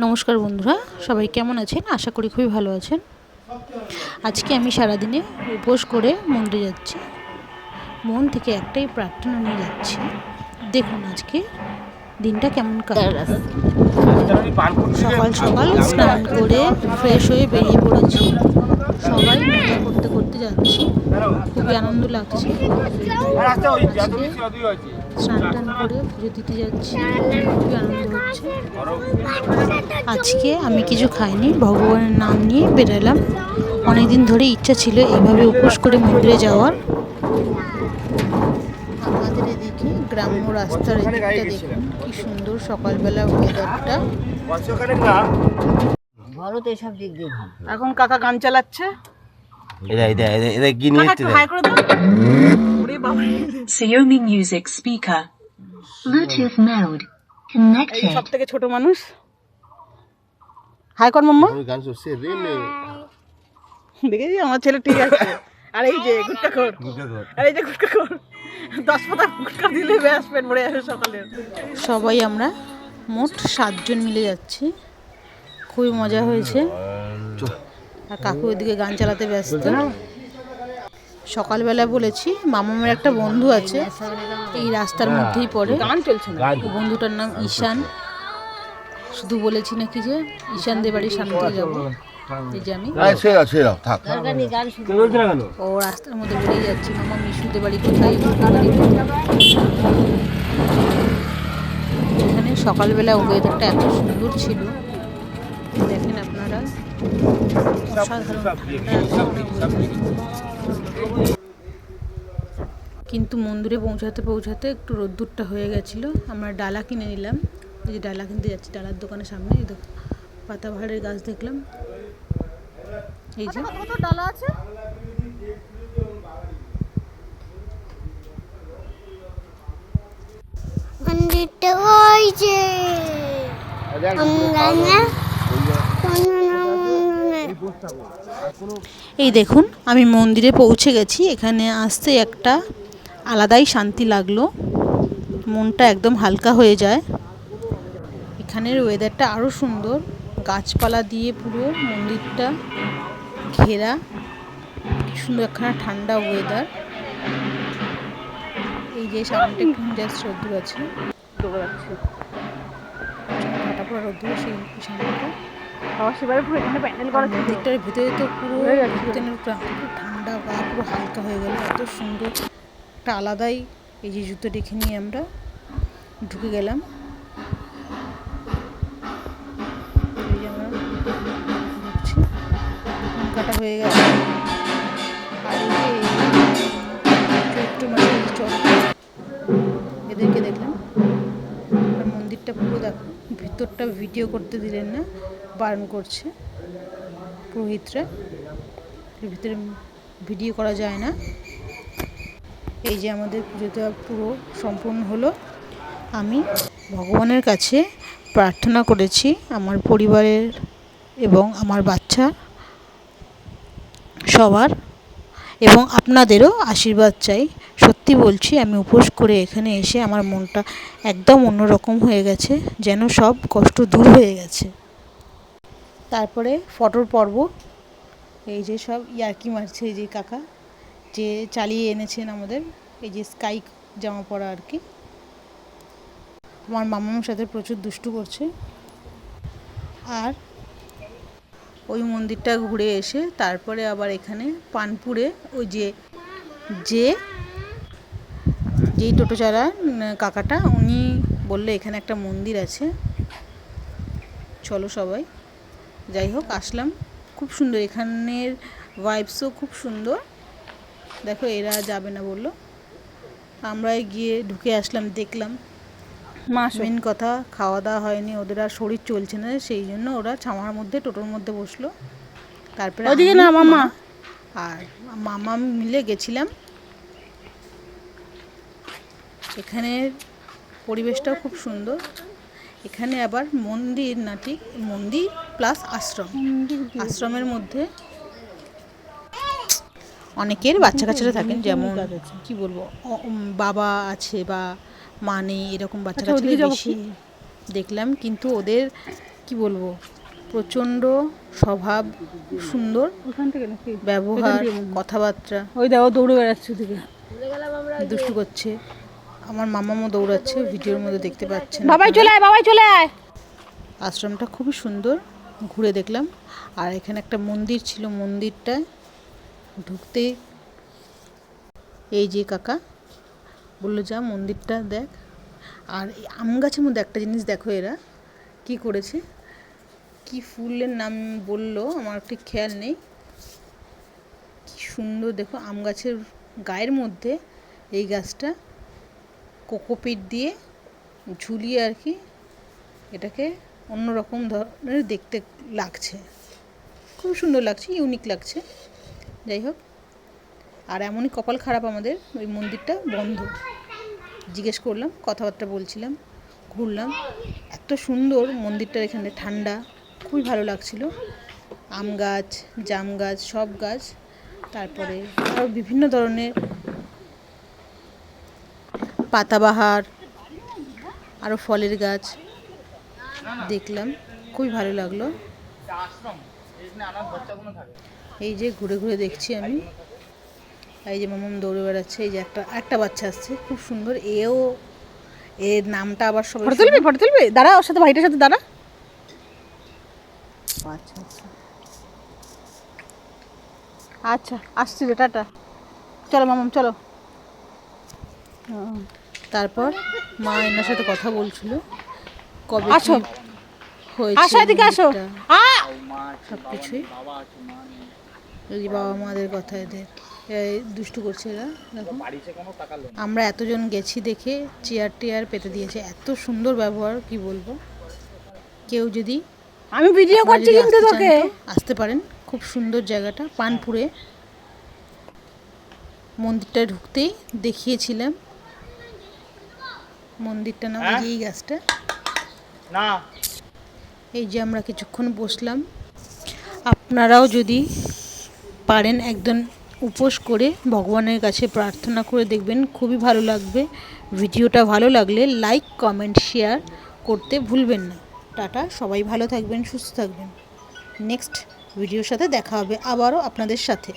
নমস্কার বন্ধুরা, সবাই কেমন আছেন? আশা করি খুবই ভালো আছেন। আজকে আমি সারাদিনে উপোস করে মন্দিরে যাচ্ছি। মন থেকে একটাই প্রার্থনা নিয়ে যাচ্ছি, দেখুন আজকে দিনটা কেমন কাটে। সকাল সকাল স্নান করে ফ্রেশ হয়ে বেরিয়ে পড়েছি। সবাই মজা করতে করতে যাচ্ছি, খুবই আনন্দ লাগছে। স্নান টান করে পুজো দিতে যাচ্ছি, খুবই আনন্দ হচ্ছে। আজকে আমি কিছু খাইনি, ভগবানের নাম নিয়ে বেরোলাম। অনেকদিন ধরে ইচ্ছা ছিল এইভাবে উপোস করে মন্দিরে যাওয়ার। আমাদের এদিকে গ্রাম্য রাস্তার এদিকটা দেখুন কি সুন্দর সকালবেলা ওয়েদারটা। এখন কাকা গান চালাচ্ছে। Xiaomi Music Speaker. Bluetooth mode. Connected. সব থেকে ছোট মানুষ। হাই কর মাম্মা। দেখেছি আমার ছেলে ঠিক আছে। আর এই যে গুটকা খোর। আর এই যে গুটকা খোর। 10 পাতা গুটকা দিলে ব্যাস পেট ভরে আসে সকালে। সবাই আমরা মোট 7 জন মিলে যাচ্ছি, খুবই মজা হয়েছে। আর কাকু ওইদিকে গান চালাতে ব্যস্ত। সকালবেলা বলেছি মামামের একটা বন্ধু আছে এই রাস্তার মধ্যেই পড়ে, গান চলছে না। বন্ধুটার নাম ঈশান। শুধু বলেছি নাকি যে ঈশানদের বাড়ির সামনে দিয়ে যাবো, এই যে আমি ও রাস্তার মধ্যে বেরিয়ে যাচ্ছি। মামা মিশুদের বাড়ি কোথায়, এখানে সকালবেলা ওয়েদারটা এত সুন্দর ছিল, দেখেন আপনারা, অসাধারণ কিন্তু মন্দিরে পৌঁছাতে পৌঁছাতে একটু রোদ্দুরটা হয়ে গেছিলো। আমরা ডালা কিনে নিলাম, এই যে ডালা কিনতে যাচ্ছি ডালার দোকানের সামনে। এই দেখো পাতাবাহারের গাছ দেখলাম, এই যে কত ডালা আছে। মন্দিরটা ওই যে এই দেখুন আমি মন্দিরে পৌঁছে গেছি। এখানে আসতে একটা আলাদাই শান্তি লাগলো, মনটা একদম হালকা হয়ে যায়। এখানের ওয়েদারটা আরও সুন্দর, গাছপালা দিয়ে পুরো মন্দিরটা ঘেরা, কি সুন্দর একখানা ঠান্ডা ওয়েদার। এই যে সামনেটা একটু জাস্ট রোদ্দুর আছে, ফাটাফোড়া রোদ্দুর সেই সামনেটা। মন্দিরটার ভিতরে তো পুরো ঠান্ডা গা পুরো হালকা হয়ে গেল, এত সুন্দর একটা আলাদাই। এই যে জুতো রেখে নিয়ে আমরা ঢুকে গেলাম। এই যে আমরা ঢুকছি, দোকান কাটা হয়ে গেছে। আর এই যে চৈত্র মাসে এদেরকে দেখলাম। আর মন্দিরটা পুরো দেখো, ভিতরটা ভিডিও করতে দিলেন না, বারণ করছে পুরোহিতরা, ভিতরে ভিডিও করা যায় না। এই যে আমাদের পুজোটা পুরো সম্পূর্ণ হলো। আমি ভগবানের কাছে প্রার্থনা করেছি আমার পরিবারের এবং আমার বাচ্চা সবার, এবং আপনাদেরও আশীর্বাদ চাই। সত্যি বলছি, আমি উপোস করে এখানে এসে আমার মনটা একদম অন্যরকম হয়ে গেছে, যেন সব কষ্ট দূর হয়ে গেছে। তারপরে ফটোর পর্ব, এই যে সব ইয়ার্কি মারছে এই যে কাকা, যে চালিয়ে এনেছেন আমাদের, এই যে স্কাই জামা পরা আর কি। আমার মামার সাথে প্রচুর দুষ্টু করছে। আর ওই মন্দিরটা ঘুরে এসে তারপরে আবার এখানে পানপুরে ওই যেই টোটো চালা কাকাটা, উনি বললে এখানে একটা মন্দির আছে, চলো সবাই। যাই হোক আসলাম, খুব সুন্দর এখানের ভাইবসও খুব সুন্দর। দেখো এরা যাবে না বললো, আমরাই গিয়ে ঢুকে আসলাম, দেখলাম। মেন কথা খাওয়া দাওয়া হয়নি ওদের, আর শরীর চলছে না, সেই জন্য ওরা ছামার মধ্যে টোটোর মধ্যে বসলো। তারপরে না মামা আর মামা মিলে গেছিলাম। এখানের পরিবেশটাও খুব সুন্দর। এখানে আবার মন্দির না, ঠিক মন্দির প্লাস আশ্রম, আশ্রমের মধ্যে অনেকের বাচ্চা কাচ্চারা থাকেন, যেমন কি বলবো বাবা আছে বা মা নেই, এরকম বাচ্চা কাচ্চারা বেশি দেখলাম। কিন্তু ওদের কি বলবো, প্রচণ্ড স্বভাব, খুব সুন্দর ওখান থেকে নাকি ব্যবহার, কথাবার্তা, ওই দেখো দৌড়ে বেড়াচ্ছে ওদিকে। দুষ্টু করছে। আমার মামামও দৌড়াচ্ছে, ভিডিওর মধ্যে দেখতে পাচ্ছেন বাবাই আপনারা। চলে আয়, বাবাই চলে আয়। আশ্রমটা খুবই সুন্দর, ঘুরে দেখলাম। আর এখানে একটা মন্দির ছিল, মন্দিরটা ঢুকতে এই যে কাকা বললো যা মন্দিরটা দেখ। আর এই আম গাছের মধ্যে একটা জিনিস দেখো, এরা কি করেছে, কি ফুলের নাম বললো আমার ঠিক খেয়াল নেই, কি সুন্দর দেখো, আম গাছের গায়ের মধ্যে এই গাছটা কোকোপিট দিয়ে ঝুলিয়ে আর কি এটাকে অন্যরকম ধরনের দেখতে লাগছে, খুব সুন্দর লাগছে, ইউনিক লাগছে। যাই হোক, আর এমনই কপাল খারাপ আমাদের, ওই মন্দিরটা বন্ধ। জিজ্ঞেস করলাম, কথাবার্তা বলছিলাম, ঘুরলাম, এত সুন্দর মন্দিরটার এখানে, ঠান্ডা, খুবই ভালো লাগছিল। আম গাছ, জাম গাছ, সব গাছ, তারপরে আরও বিভিন্ন ধরনের পাতাবাহার, আরও ফলের গাছ দেখলাম, খুবই ভালো লাগলো। এই যে ঘুরে ঘুরে দেখছি আমি, এই যে মামাম দৌড়ে বেড়াচ্ছে, এই যে একটা বাচ্চা আসছে, খুব সুন্দর, এর নামটা আবার সবাই ফটো তুলবি, ফটো তুলবি, দাঁড়া ওর সাথে, ভাইটার সাথে দাঁড়া। আচ্ছা আচ্ছা, আচ্ছা আসছি রে, টাটা, চলো মামাম চলো। তারপর মা এনার সাথে কথা বলছিল, কবে আসো, কি হয়েছে আসো এদিকে আসো। সব কিছুই, এই যে বাবা মাদের কথা, এদের এই দুষ্টু করছে এরা দেখো। আমরা এতজন গেছি দেখে চেয়ার টেয়ার পেতে দিয়েছে, এত সুন্দর ব্যবহার, কি বলবো। কেউ যদি আমি ভিডিও আপনারা করছি যদি কিন্তু আসতে চান তোকে। তো আসতে পারেন, খুব সুন্দর জায়গাটা, পানপুরে। মন্দিরটা ঢুকতেই দেখিয়েছিলাম মন্দিরটা নাম, এই যে এই গাছটা না, এই যে আমরা কিছুক্ষণ বসলাম। আপনারাও যদি পারেন একদম উপোস করে ভগবানের কাছে প্রার্থনা করে দেখবেন, খুবই ভালো লাগবে। ভিডিওটা ভালো লাগলে লাইক, কমেন্ট, শেয়ার করতে ভুলবেন না। টাটা, সবাই ভালো থাকবেন, সুস্থ থাকবেন। নেক্সট ভিডিওর সাথে দেখা হবে আবারও আপনাদের সাথে।